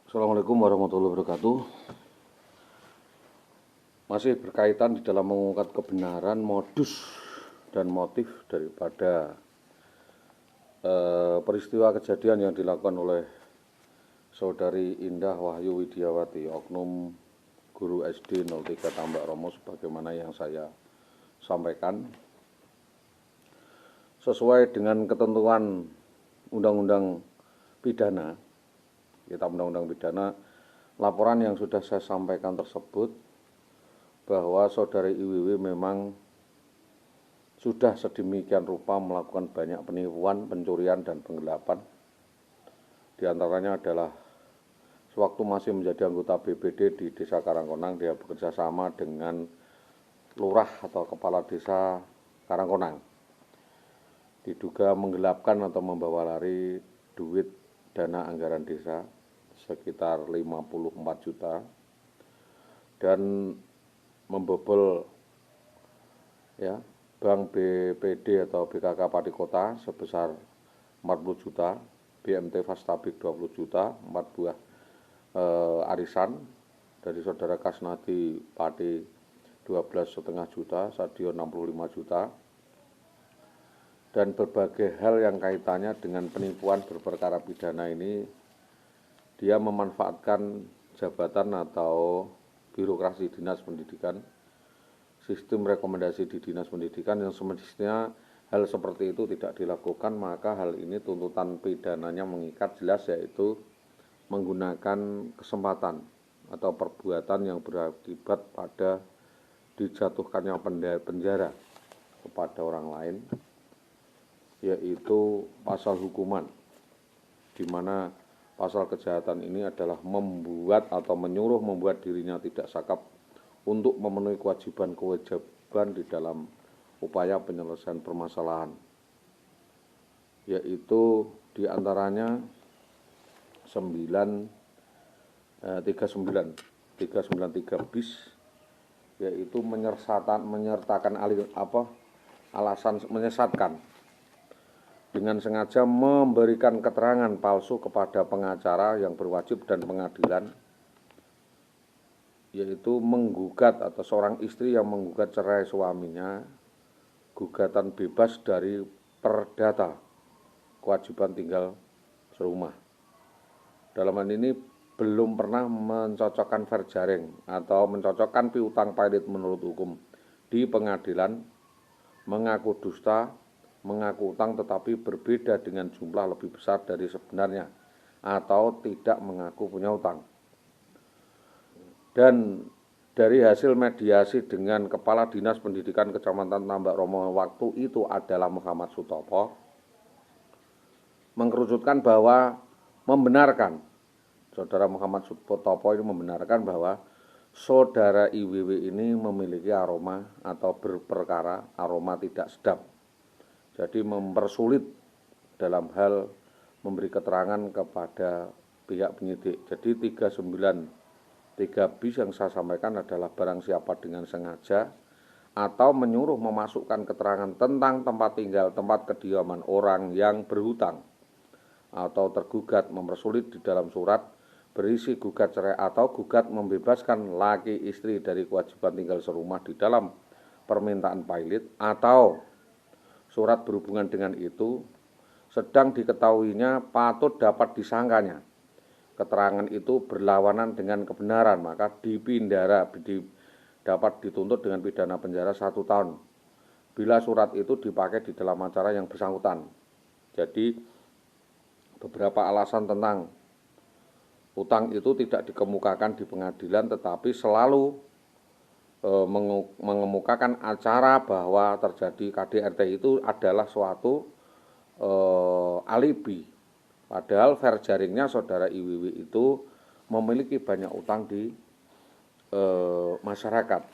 Assalamualaikum warahmatullahi wabarakatuh. Masih berkaitan di dalam mengungkap kebenaran modus dan motif daripada peristiwa kejadian yang dilakukan oleh Saudari Indah Wahyu Widiawati, oknum guru SD 03 Tambak Romo, sebagaimana yang saya sampaikan. Sesuai dengan ketentuan Undang-Undang Pidana, Kitab Undang-Undang Pidana, laporan yang sudah saya sampaikan tersebut bahwa Saudari IWW memang sudah sedemikian rupa melakukan banyak penipuan, pencurian, dan penggelapan. Di antaranya adalah sewaktu masih menjadi anggota BPD di Desa Karangkonang, dia bekerja sama dengan lurah atau kepala desa Karangkonang. Diduga menggelapkan atau membawa lari duit dana anggaran desa sekitar 54 juta dan membobol Bank BPD atau BKK Pati Kota sebesar 40 juta, BMT Fastabik 20 juta, 4 buah arisan dari Saudara Kasnadi Pati 12,5 juta, Sadio 65 juta, dan berbagai hal yang kaitannya dengan penipuan berperkara pidana ini. Dia memanfaatkan jabatan atau birokrasi dinas pendidikan, sistem rekomendasi di dinas pendidikan yang semestinya hal seperti itu tidak dilakukan, maka hal ini tuntutan pidananya mengikat jelas, yaitu menggunakan kesempatan atau perbuatan yang berakibat pada dijatuhkannya penjara kepada orang lain, yaitu pasal hukuman, di mana pasal kejahatan ini adalah membuat atau menyuruh membuat dirinya tidak sakap untuk memenuhi kewajiban di dalam upaya penyelesaian permasalahan, yaitu diantaranya 393 bis, yaitu menyertakan alasan menyesatkan dengan sengaja memberikan keterangan palsu kepada pengacara yang berwajib dan pengadilan, yaitu menggugat atau seorang istri yang menggugat cerai suaminya, gugatan bebas dari perdata kewajiban tinggal serumah. Dalam hal ini belum pernah mencocokkan fair jaring atau mencocokkan piutang pailit menurut hukum di pengadilan, mengaku dusta, mengaku utang tetapi berbeda dengan jumlah lebih besar dari sebenarnya, atau tidak mengaku punya utang. Dan dari hasil mediasi dengan Kepala Dinas Pendidikan Kecamatan Tambak Romo waktu itu adalah Muhammad Sutopo, mengerucutkan bahwa membenarkan, Saudara Muhammad Sutopo ini membenarkan bahwa Saudara IWW ini memiliki aroma atau berperkara aroma tidak sedap. Jadi mempersulit dalam hal memberi keterangan kepada pihak penyidik. Jadi 393 bis yang saya sampaikan adalah barang siapa dengan sengaja atau menyuruh memasukkan keterangan tentang tempat tinggal, tempat kediaman orang yang berhutang atau tergugat, mempersulit di dalam surat berisi gugat cerai atau gugat membebaskan laki istri dari kewajiban tinggal serumah di dalam permintaan pailit, atau surat berhubungan dengan itu sedang diketahuinya patut dapat disangkanya keterangan itu berlawanan dengan kebenaran, maka dapat dituntut dengan pidana penjara 1 tahun bila surat itu dipakai di dalam acara yang bersangkutan. Jadi beberapa alasan tentang utang itu tidak dikemukakan di pengadilan, tetapi selalu mengemukakan acara bahwa terjadi KDRT itu adalah suatu alibi. Padahal fair jaringnya Saudara IWW itu memiliki banyak utang di masyarakat.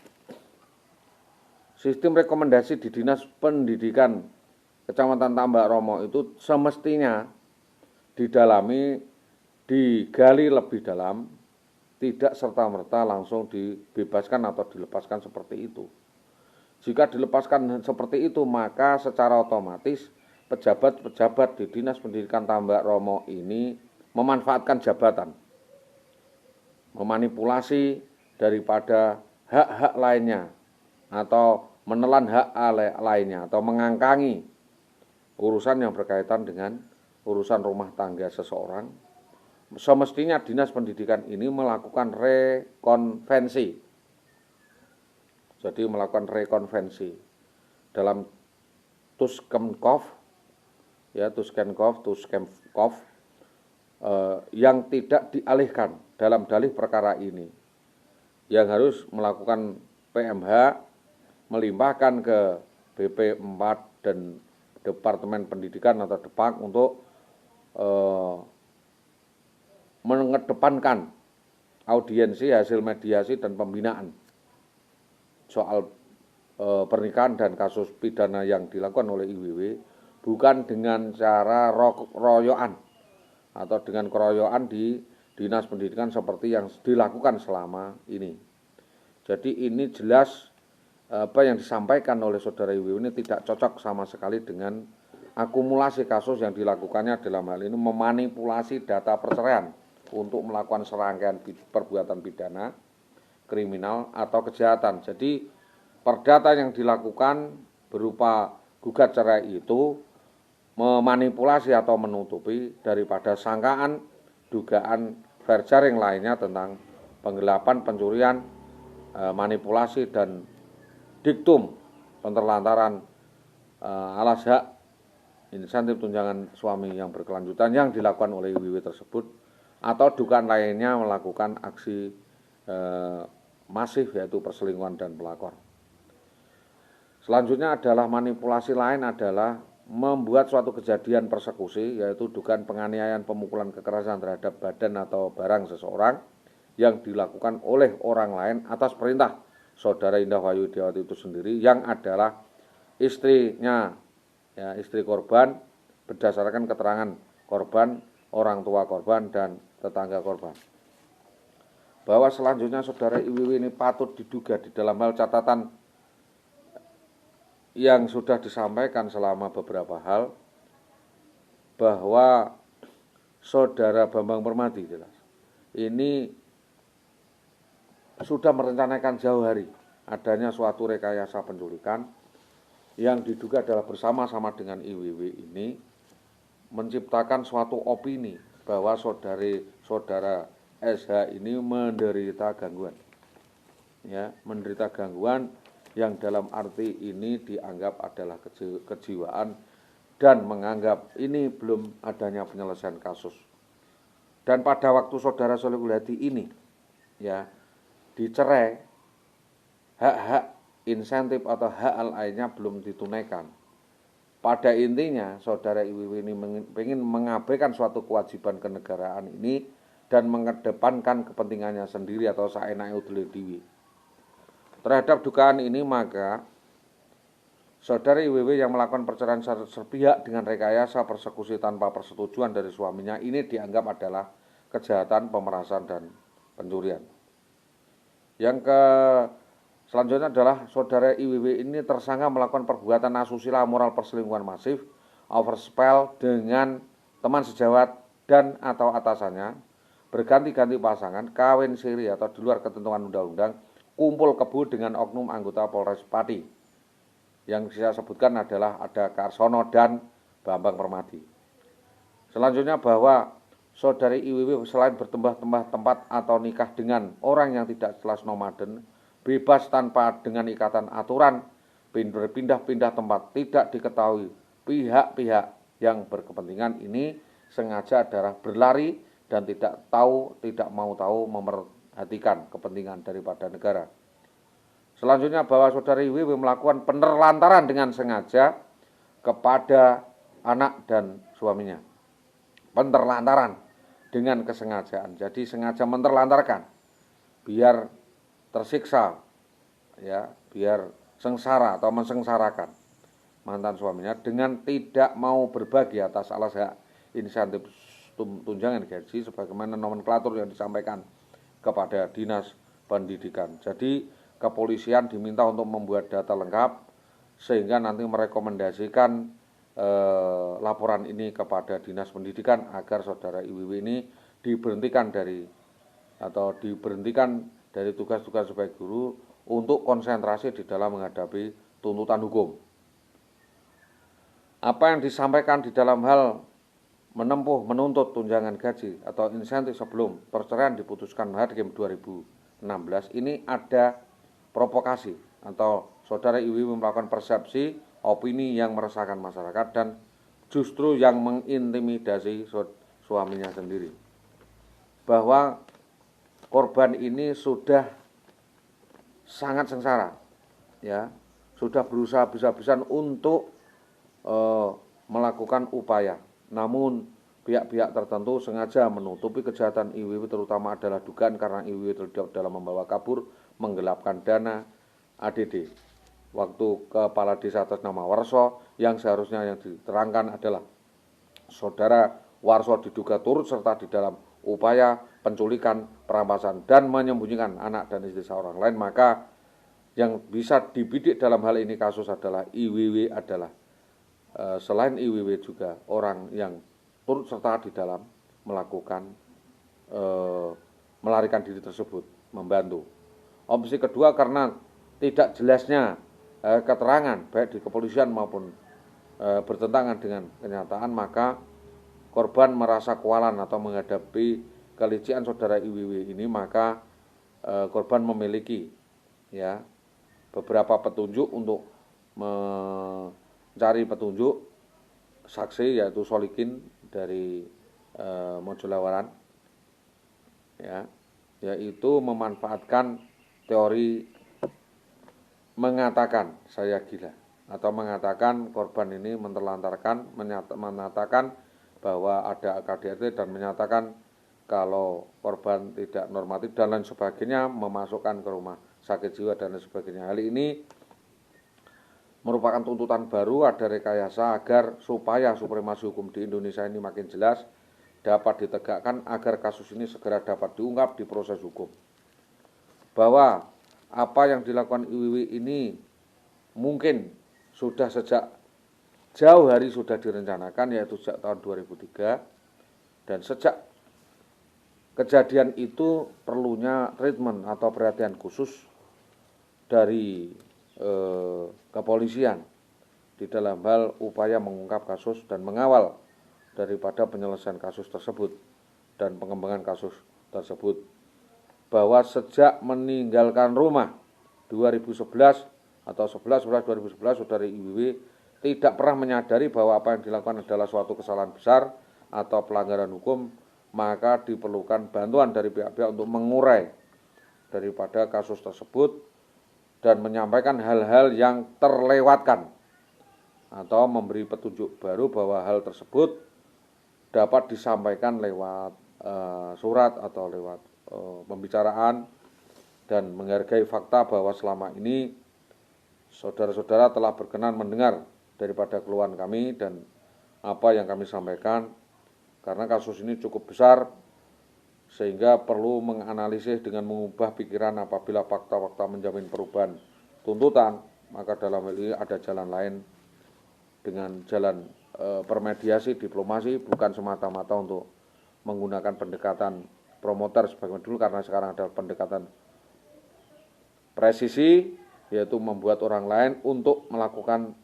Sistem rekomendasi di Dinas Pendidikan Kecamatan Tambak Romo itu semestinya didalami, digali lebih dalam, tidak serta-merta langsung dibebaskan atau dilepaskan seperti itu. Jika dilepaskan seperti itu, maka secara otomatis pejabat-pejabat di Dinas Pendidikan Tambak Romo ini memanfaatkan jabatan memanipulasi daripada hak-hak lainnya atau menelan hak lainnya atau mengangkangi urusan yang berkaitan dengan urusan rumah tangga seseorang, semestinya Dinas Pendidikan ini melakukan rekonvensi. Jadi melakukan rekonvensi dalam Tuskenkov, ya Tuskenkov, yang tidak dialihkan dalam dalih perkara ini, yang harus melakukan PMH, melimpahkan ke BP 4 dan Departemen Pendidikan atau Depak untuk mengedepankan audiensi hasil mediasi dan pembinaan soal pernikahan dan kasus pidana yang dilakukan oleh IWW, bukan dengan cara royoan atau dengan keroyokan di Dinas Pendidikan seperti yang dilakukan selama ini. Jadi ini jelas apa yang disampaikan oleh saudara IWW ini tidak cocok sama sekali dengan akumulasi kasus yang dilakukannya dalam hal ini memanipulasi data perceraian untuk melakukan serangkaian perbuatan pidana, kriminal atau kejahatan. Jadi perdata yang dilakukan berupa gugat cerai itu memanipulasi atau menutupi daripada sangkaan, dugaan fair sharing lainnya tentang penggelapan, pencurian, manipulasi dan diktum penterlantaran alas hak insentif tunjangan suami yang berkelanjutan yang dilakukan oleh IWW tersebut, atau dugaan lainnya melakukan aksi masif yaitu perselingkuhan dan pelakor. Selanjutnya adalah manipulasi lain adalah membuat suatu kejadian persekusi, yaitu dugaan penganiayaan, pemukulan, kekerasan terhadap badan atau barang seseorang yang dilakukan oleh orang lain atas perintah saudara Indah Wayu Widiawati itu sendiri yang adalah istrinya, ya, istri korban, berdasarkan keterangan korban, orang tua korban dan tetangga korban. Bahwa selanjutnya saudara IWW ini patut diduga di dalam hal catatan yang sudah disampaikan selama beberapa hal, bahwa saudara Bambang Permadi jelas ini sudah merencanakan jauh hari adanya suatu rekayasa penculikan yang diduga adalah bersama-sama dengan IWW ini menciptakan suatu opini bahwa saudara SH ini menderita gangguan, ya, menderita gangguan yang dalam arti ini dianggap adalah kejiwaan dan menganggap ini belum adanya penyelesaian kasus. Dan pada waktu saudara Solehul Hadi ini, ya, dicerai, hak-hak insentif atau hak lainnya belum ditunaikan. Pada intinya saudara IWW ini ingin mengabaikan suatu kewajiban kenegaraan ini dan mengedepankan kepentingannya sendiri atau saenake udele dhewe. Terhadap dugaan ini, maka saudara IWW yang melakukan perceraian sepihak dengan rekayasa persekusi tanpa persetujuan dari suaminya ini dianggap adalah kejahatan, pemerasan, dan pencurian. Yang selanjutnya adalah saudara IWW ini tersangka melakukan perbuatan asusila moral perselingkuhan masif, overspell dengan teman sejawat dan atau atasannya, berganti-ganti pasangan, kawin siri atau di luar ketentuan undang-undang, kumpul kebo dengan oknum anggota Polres Pati. Yang saya sebutkan adalah ada Karsono dan Bambang Permadi. Selanjutnya bahwa saudari IWW selain bertambah-tambah tempat atau nikah dengan orang yang tidak jelas nomaden, bebas tanpa dengan ikatan aturan, berpindah-pindah tempat, tidak diketahui pihak-pihak yang berkepentingan ini sengaja adalah berlari dan tidak mau tahu memperhatikan kepentingan daripada negara. Selanjutnya bahwa saudari IWW melakukan penerlantaran dengan sengaja kepada anak dan suaminya. Penerlantaran dengan kesengajaan. Jadi sengaja menerlantarkan biar tersiksa, ya, biar sengsara atau mensengsarakan mantan suaminya dengan tidak mau berbagi atas alas hak insentif tunjangan gaji sebagaimana nomenklatur yang disampaikan kepada Dinas Pendidikan. Jadi kepolisian diminta untuk membuat data lengkap sehingga nanti merekomendasikan laporan ini kepada Dinas Pendidikan agar saudara IWW ini diberhentikan dari atau diberhentikan dari tugas-tugas sebagai guru untuk konsentrasi di dalam menghadapi tuntutan hukum. Apa yang disampaikan di dalam hal menuntut tunjangan gaji atau insentif sebelum perceraian diputuskan Hakim 2016 ini ada provokasi atau saudara Iwi melakukan persepsi opini yang meresahkan masyarakat dan justru yang mengintimidasi suaminya sendiri, bahwa korban ini sudah sangat sengsara, ya, sudah berusaha habis-habisan untuk melakukan upaya, namun pihak-pihak tertentu sengaja menutupi kejahatan IWW, terutama adalah dugaan karena IWW terlibat dalam membawa kabur, menggelapkan dana ADD waktu kepala desa atas nama Warso, yang seharusnya yang diterangkan adalah saudara Warso diduga turut serta di dalam upaya penculikan, perampasan, dan menyembunyikan anak dan istri seorang lain. Maka yang bisa dibidik dalam hal ini kasus adalah IWW adalah selain IWW juga orang yang turut serta di dalam melakukan melarikan diri tersebut, membantu. Opsi kedua, karena tidak jelasnya keterangan baik di kepolisian maupun bertentangan dengan kenyataan, maka korban merasa kewalahan atau menghadapi kelicikan saudara IWW ini, maka korban memiliki ya beberapa petunjuk untuk mencari petunjuk saksi, yaitu Solikin dari Mojolawaran, ya, yaitu memanfaatkan teori mengatakan saya gila, atau mengatakan korban ini menelantarkan, menyatakan bahwa ada KDRT dan menyatakan kalau korban tidak normatif dan lain sebagainya, memasukkan ke rumah sakit jiwa dan lain sebagainya. Hal ini merupakan tuntutan baru, ada rekayasa agar supaya supremasi hukum di Indonesia ini makin jelas dapat ditegakkan, agar kasus ini segera dapat diungkap di proses hukum. Bahwa apa yang dilakukan IWW ini mungkin sudah sejak jauh hari sudah direncanakan, yaitu sejak tahun 2003, dan sejak kejadian itu perlunya treatment atau perhatian khusus dari kepolisian di dalam hal upaya mengungkap kasus dan mengawal daripada penyelesaian kasus tersebut dan pengembangan kasus tersebut. Bahwa sejak meninggalkan rumah 2011 atau 11/11/2011, saudari IWW tidak pernah menyadari bahwa apa yang dilakukan adalah suatu kesalahan besar atau pelanggaran hukum, maka diperlukan bantuan dari pihak-pihak untuk mengurai daripada kasus tersebut dan menyampaikan hal-hal yang terlewatkan atau memberi petunjuk baru bahwa hal tersebut dapat disampaikan lewat surat atau lewat pembicaraan, dan menghargai fakta bahwa selama ini saudara-saudara telah berkenan mendengar daripada keluhan kami dan apa yang kami sampaikan, karena kasus ini cukup besar sehingga perlu menganalisis dengan mengubah pikiran. Apabila fakta-fakta menjamin perubahan tuntutan, maka dalam hal ini ada jalan lain dengan jalan permediasi diplomasi, bukan semata-mata untuk menggunakan pendekatan promoter sebagaimana dulu, karena sekarang ada pendekatan presisi, yaitu membuat orang lain untuk melakukan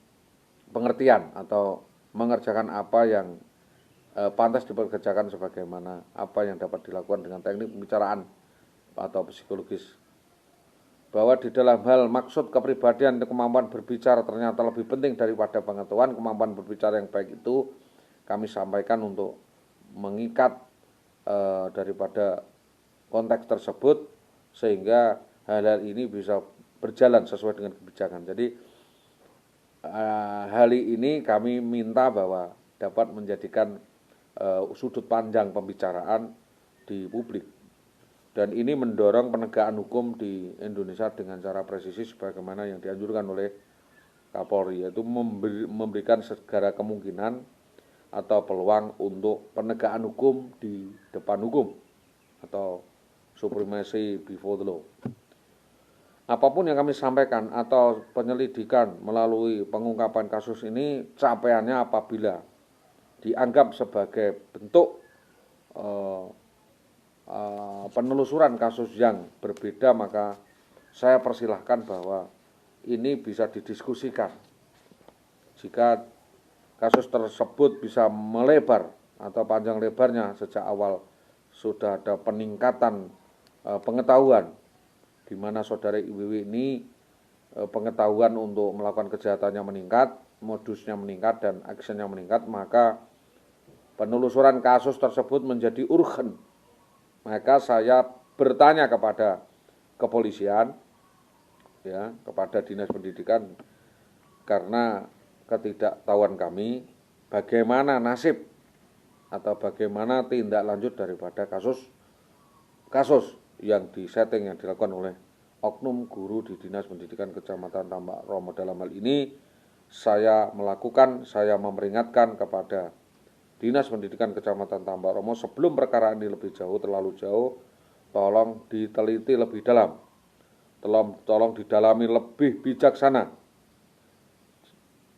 pengertian atau mengerjakan apa yang pantas diperkerjakan, sebagaimana apa yang dapat dilakukan dengan teknik pembicaraan atau psikologis. Bahwa di dalam hal maksud kepribadian, kemampuan berbicara ternyata lebih penting daripada pengetahuan. Kemampuan berbicara yang baik itu kami sampaikan untuk mengikat daripada konteks tersebut, sehingga hal-hal ini bisa berjalan sesuai dengan kebijakan. Jadi hal ini kami minta bahwa dapat menjadikan sudut pandang pembicaraan di publik, dan ini mendorong penegakan hukum di Indonesia dengan cara presisi sebagaimana yang dianjurkan oleh Kapolri, yaitu memberikan segala kemungkinan atau peluang untuk penegakan hukum di depan hukum atau supremacy before the law. Apapun yang kami sampaikan atau penyelidikan melalui pengungkapan kasus ini, capaiannya apabila dianggap sebagai bentuk penelusuran kasus yang berbeda, maka saya persilahkan bahwa ini bisa didiskusikan. Jika kasus tersebut bisa melebar atau panjang lebarnya sejak awal sudah ada peningkatan pengetahuan, di mana saudara IWW ini pengetahuan untuk melakukan kejahatannya meningkat, modusnya meningkat, dan actionnya meningkat, maka penelusuran kasus tersebut menjadi urgen. Maka saya bertanya kepada kepolisian, ya, kepada Dinas Pendidikan, karena ketidaktahuan kami bagaimana nasib atau bagaimana tindak lanjut daripada kasus yang disetting, yang dilakukan oleh oknum guru di Dinas Pendidikan Kecamatan Tambak Romo. Dalam hal ini saya memperingatkan kepada Dinas Pendidikan Kecamatan Tambak Romo, sebelum perkara ini lebih jauh, terlalu jauh, tolong diteliti lebih dalam, tolong didalami lebih bijaksana.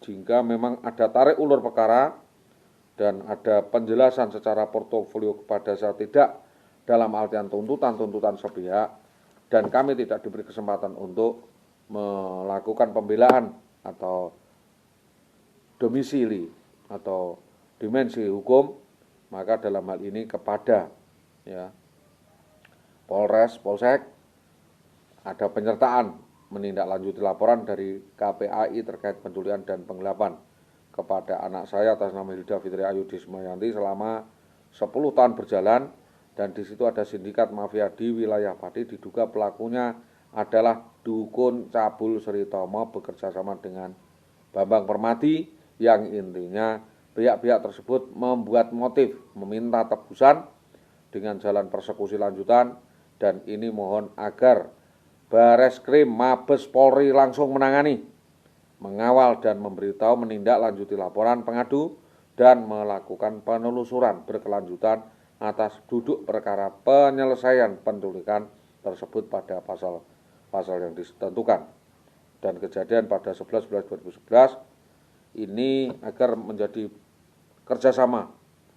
Jika memang ada tarik ulur perkara dan ada penjelasan secara portofolio kepada saya, tidak dalam artian tuntutan sepihak, dan kami tidak diberi kesempatan untuk melakukan pembelaan atau domisili atau dimensi hukum, maka dalam hal ini kepada Polres, Polsek ada penyertaan menindaklanjuti laporan dari KPAI terkait penculikan dan penggelapan kepada anak saya atas nama Hilda Fitri Ayu Dismayanti selama 10 tahun berjalan, dan di situ ada sindikat mafia di wilayah Pati. Diduga pelakunya adalah dukun cabul Sri Tomo bekerja sama dengan Bambang Permati, yang intinya pihak-pihak tersebut membuat motif meminta tebusan dengan jalan persekusi lanjutan, dan ini mohon agar Bareskrim Mabes Polri langsung menangani, mengawal dan memberitahu menindaklanjuti laporan pengadu dan melakukan penelusuran berkelanjutan atas duduk perkara penyelesaian penculikan tersebut pada pasal yang ditentukan. Dan kejadian pada 11/11/2011 ini agar menjadi kerjasama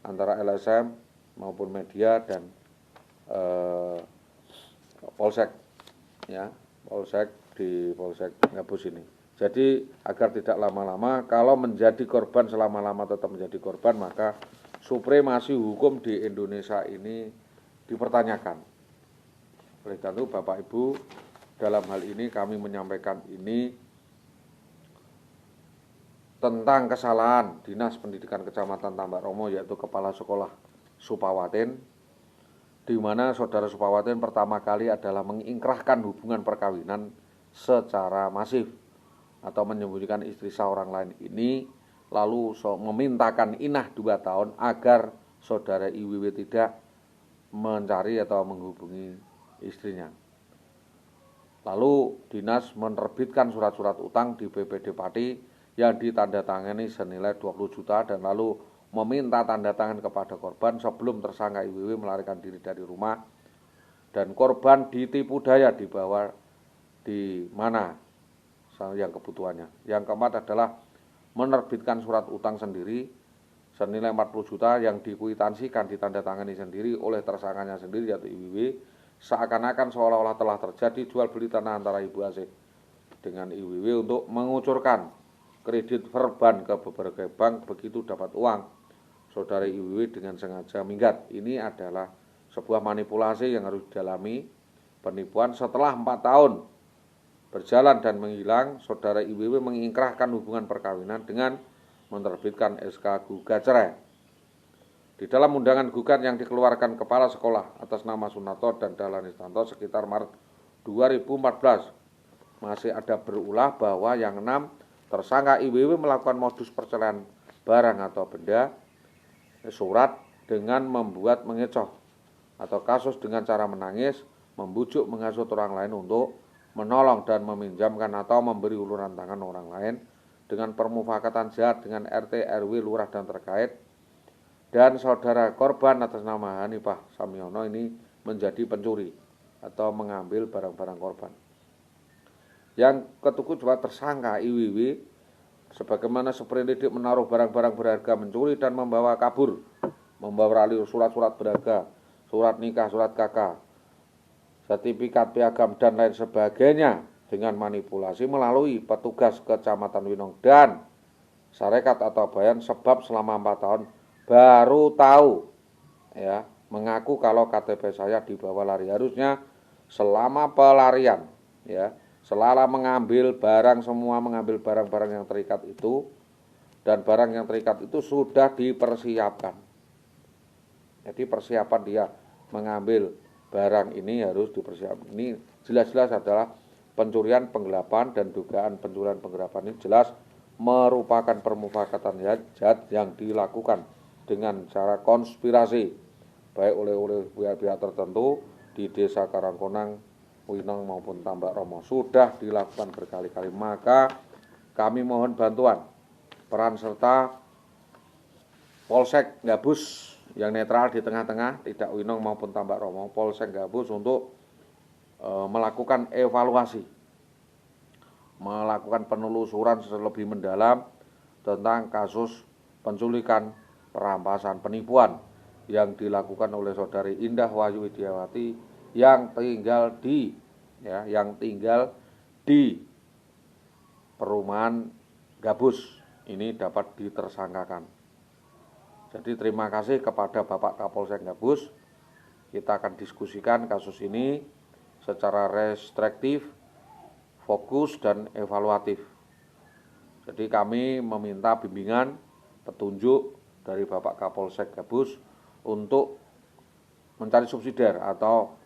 antara LSM maupun media dan Polsek, ya, Polsek di Polsek Gabus ini. Jadi agar tidak lama-lama, kalau menjadi korban selama-lama tetap menjadi korban, maka supremasi hukum di Indonesia ini dipertanyakan. Oleh karena itu Bapak Ibu, dalam hal ini kami menyampaikan ini tentang kesalahan Dinas Pendidikan Kecamatan Tambak Romo, yaitu Kepala Sekolah Supawatin, di mana saudara Supawatin pertama kali adalah mengingkrahkan hubungan perkawinan secara masif atau menyembunyikan istri seorang lain ini, lalu memintakan inah 2 tahun agar saudara IWW tidak mencari atau menghubungi istrinya. Lalu dinas menerbitkan surat-surat utang di BPD Pati yang ditandatangani senilai 20 juta, dan lalu meminta tanda tangan kepada korban sebelum tersangka IWW melarikan diri dari rumah, dan korban ditipu daya dibawa di mana yang kebutuhannya. Yang keempat adalah menerbitkan surat utang sendiri senilai 40 juta yang dikuitansikan, ditandatangani sendiri oleh tersangkanya sendiri yaitu IWW, seakan-akan seolah-olah telah terjadi jual beli tanah antara Ibu Asih dengan IWW untuk mengucurkan kredit verban ke berbagai bank, begitu dapat uang saudara IWW dengan sengaja minggat. Ini adalah sebuah manipulasi yang harus didalami. Penipuan setelah 4 tahun berjalan dan menghilang, saudara IWW mengingkrahkan hubungan perkawinan dengan menerbitkan SK gugat cerai. Di dalam undangan gugat yang dikeluarkan kepala sekolah atas nama Sunarto dan Dahlan Istanto sekitar Maret 2014, masih ada berulah bahwa yang 6 tersangka IWW melakukan modus perceraian barang atau benda, surat dengan membuat mengecoh, atau kasus dengan cara menangis, membujuk, menghasut orang lain untuk menolong dan meminjamkan atau memberi uluran tangan orang lain, dengan permufakatan jahat dengan RT, RW, lurah dan terkait. Dan saudara korban atas nama Hanifah Samyono ini menjadi pencuri atau mengambil barang-barang korban. Yang ketujuh juga tersangka IWW sebagaimana seperindik menaruh barang-barang berharga, mencuri dan membawa kabur, membawa alih surat-surat berharga surat nikah, surat KK, sertifikat piagam dan lain sebagainya dengan manipulasi melalui petugas Kecamatan Winong dan Sarekat atau Bayan, sebab selama 4 tahun baru tahu ya, mengaku kalau KTP saya dibawa lari. Harusnya selama pelarian ya, selama mengambil barang, semua mengambil barang-barang yang terikat itu, dan barang yang terikat itu sudah dipersiapkan. Jadi persiapan dia mengambil barang ini harus dipersiapkan. Ini jelas-jelas adalah pencurian, penggelapan, dan dugaan pencurian penggelapan ini jelas merupakan permufakatan jahat yang dilakukan dengan cara konspirasi baik oleh pihak-pihak tertentu di Desa Karangkonang, Winong maupun Tambak Romo. Sudah dilakukan berkali-kali. Maka kami mohon bantuan peran serta Polsek Gabus yang netral di tengah-tengah, tidak Winong maupun Tambak Romo, Polsek Gabus untuk melakukan evaluasi, melakukan penelusuran lebih mendalam tentang kasus penculikan, perampasan, penipuan yang dilakukan oleh saudari Indah Wahyu Widiawati yang tinggal di perumahan Gabus ini dapat ditersangkakan. Jadi terima kasih kepada Bapak Kapolsek Gabus. Kita akan diskusikan kasus ini secara restriktif, fokus, dan evaluatif. Jadi kami meminta bimbingan, petunjuk dari Bapak Kapolsek Gabus untuk mencari subsidiar atau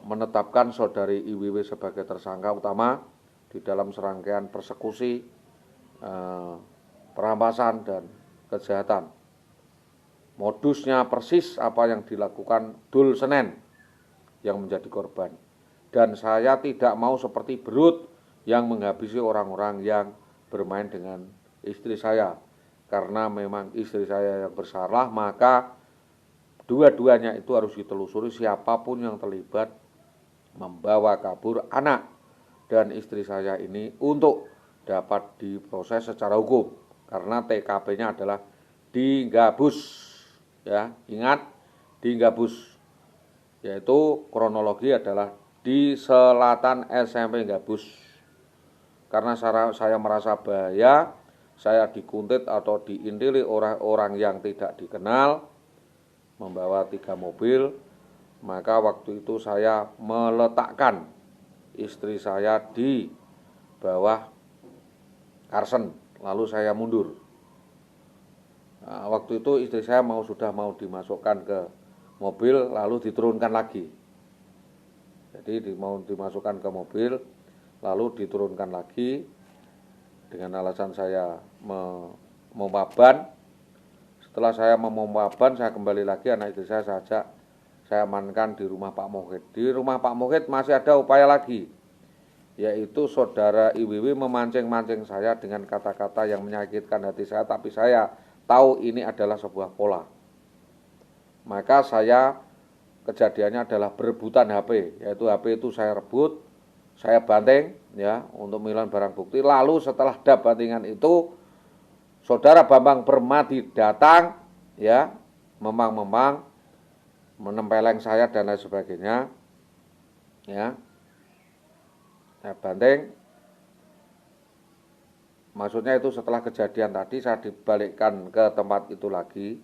menetapkan saudari IWW sebagai tersangka utama di dalam serangkaian persekusi, perampasan, dan kejahatan. Modusnya persis apa yang dilakukan Dul Senen yang menjadi korban. Dan saya tidak mau seperti Berut yang menghabisi orang-orang yang bermain dengan istri saya. Karena memang istri saya yang bersalah, maka dua-duanya itu harus ditelusuri, siapapun yang terlibat membawa kabur anak dan istri saya ini untuk dapat diproses secara hukum. Karena TKP-nya adalah di Gabus, ya, ingat, di Gabus, yaitu kronologi adalah di selatan SMP Gabus. Karena saya merasa bahaya, saya dikuntit atau diintili orang-orang yang tidak dikenal, membawa 3 mobil, maka waktu itu saya meletakkan istri saya di bawah karsen, lalu saya mundur. Nah, waktu itu istri saya sudah mau dimasukkan ke mobil, lalu diturunkan lagi. Jadi mau dimasukkan ke mobil, lalu diturunkan lagi dengan alasan saya memompa ban. Setelah saya memompa ban, saya kembali lagi, anak istri saya ajak, saya amankan di rumah Pak Muhid. Di rumah Pak Muhid masih ada upaya lagi, yaitu saudara IWW memancing-mancing saya dengan kata-kata yang menyakitkan hati saya, tapi saya tahu ini adalah sebuah pola. Maka kejadiannya adalah berebutan HP, yaitu HP itu saya rebut, saya banting ya untuk menghilangkan barang bukti. Lalu setelah ada bantingan itu, saudara Bambang Permadi datang ya, memang menempeleng saya dan lain sebagainya. Ya. Saya banting. Maksudnya itu setelah kejadian tadi saya dibalikkan ke tempat itu lagi.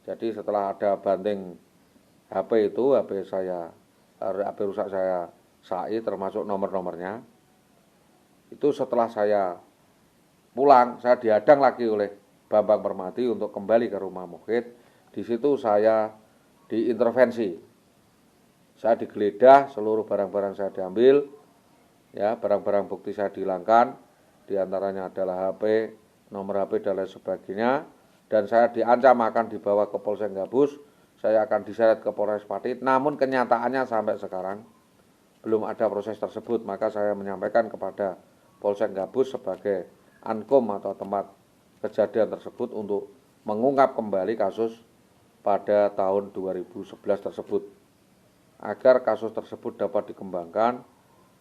Jadi setelah ada banting HP itu, HP rusak saya SAI termasuk nomor-nomornya. Itu setelah saya pulang, saya dihadang lagi oleh Bambang Permadi untuk kembali ke rumah Muhid. Di situ saya diintervensi. Saya digeledah, seluruh barang-barang saya diambil. Ya, barang-barang bukti saya dihilangkan. Di antaranya adalah HP, nomor HP dan lain sebagainya. Dan saya diancam akan dibawa ke Polsek Gabus. Saya akan diseret ke Polres Patit. Namun kenyataannya sampai sekarang belum ada proses tersebut. Maka saya menyampaikan kepada Polsek Gabus sebagai Ankom atau tempat kejadian tersebut untuk mengungkap kembali kasus pada tahun 2011 tersebut, agar kasus tersebut dapat dikembangkan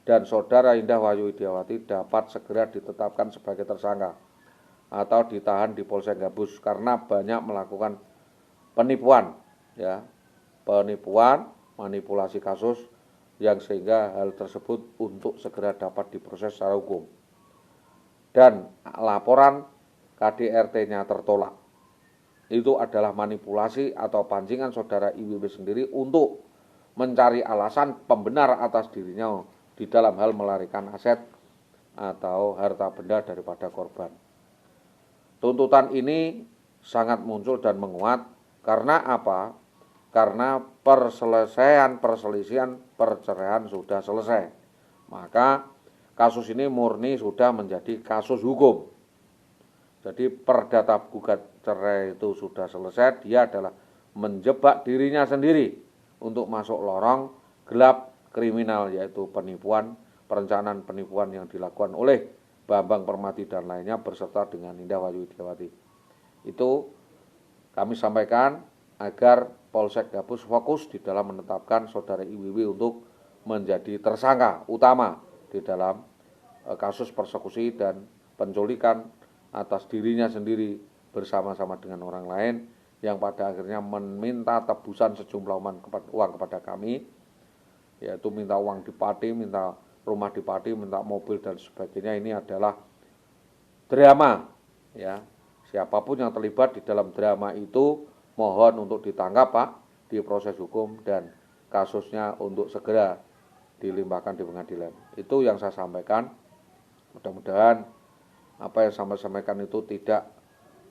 dan saudara Indah Wahyu Widiawati dapat segera ditetapkan sebagai tersangka atau ditahan di Polsek Gabus karena banyak melakukan penipuan ya, penipuan, manipulasi kasus yang sehingga hal tersebut untuk segera dapat diproses secara hukum. Dan laporan KDRT-nya tertolak. Itu adalah manipulasi atau pancingan saudara IWW sendiri untuk mencari alasan pembenar atas dirinya di dalam hal melarikan aset atau harta benda daripada korban. Tuntutan ini sangat muncul dan menguat karena apa? Karena perselisihan perceraian sudah selesai. Maka kasus ini murni sudah menjadi kasus hukum. Jadi perdata gugat cerai itu sudah selesai, dia adalah menjebak dirinya sendiri untuk masuk lorong gelap kriminal, yaitu penipuan, perencanaan penipuan yang dilakukan oleh Bambang Permati dan lainnya berserta dengan Indah Wayu Widiawati. Itu kami sampaikan agar Polsek Gabus fokus di dalam menetapkan saudara IWW untuk menjadi tersangka utama di dalam kasus persekusi dan penculikan atas dirinya sendiri bersama-sama dengan orang lain yang pada akhirnya meminta tebusan sejumlah uang kepada kami, yaitu minta uang di Pati, minta rumah di Pati, minta mobil dan sebagainya. Ini adalah drama, ya. Siapapun yang terlibat di dalam drama itu mohon untuk ditangkap, Pak, di proses hukum dan kasusnya untuk segera dilimpahkan di pengadilan. Itu yang saya sampaikan. Mudah-mudahan apa yang saya sampaikan itu tidak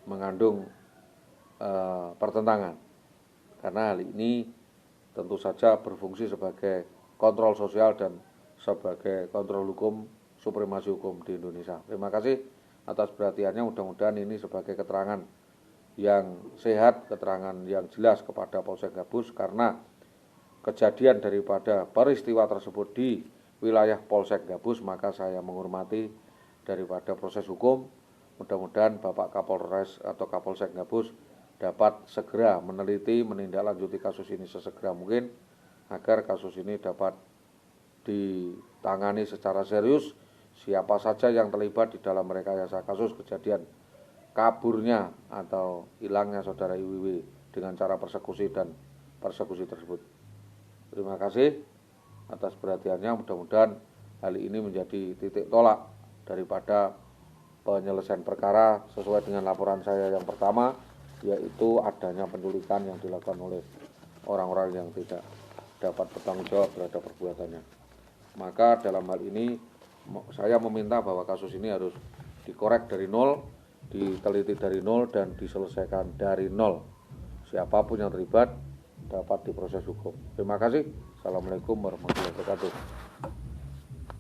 mengandung pertentangan, karena hal ini tentu saja berfungsi sebagai kontrol sosial dan sebagai kontrol hukum, supremasi hukum di Indonesia. Terima kasih atas perhatiannya. Mudah-mudahan ini sebagai keterangan yang sehat, keterangan yang jelas kepada Polsek Gabus, karena kejadian daripada peristiwa tersebut di wilayah Polsek Gabus, maka saya menghormati daripada proses hukum. Mudah-mudahan Bapak Kapolres atau Kapolsek Gabus dapat segera meneliti, menindaklanjuti kasus ini sesegera mungkin agar kasus ini dapat ditangani secara serius. Siapa saja yang terlibat di dalam rekayasa kasus kejadian kaburnya atau hilangnya saudara IWW dengan cara persekusi dan persekusi tersebut. Terima kasih atas perhatiannya. Mudah-mudahan hal ini menjadi titik tolak daripada penyelesaian perkara sesuai dengan laporan saya yang pertama, yaitu adanya penculikan yang dilakukan oleh orang-orang yang tidak dapat bertanggung jawab terhadap perbuatannya. Maka dalam hal ini saya meminta bahwa kasus ini harus dikorek dari nol, diteliti dari nol, dan diselesaikan dari nol. Siapapun yang terlibat dapat diproses hukum. Terima kasih. Assalamualaikum warahmatullahi wabarakatuh.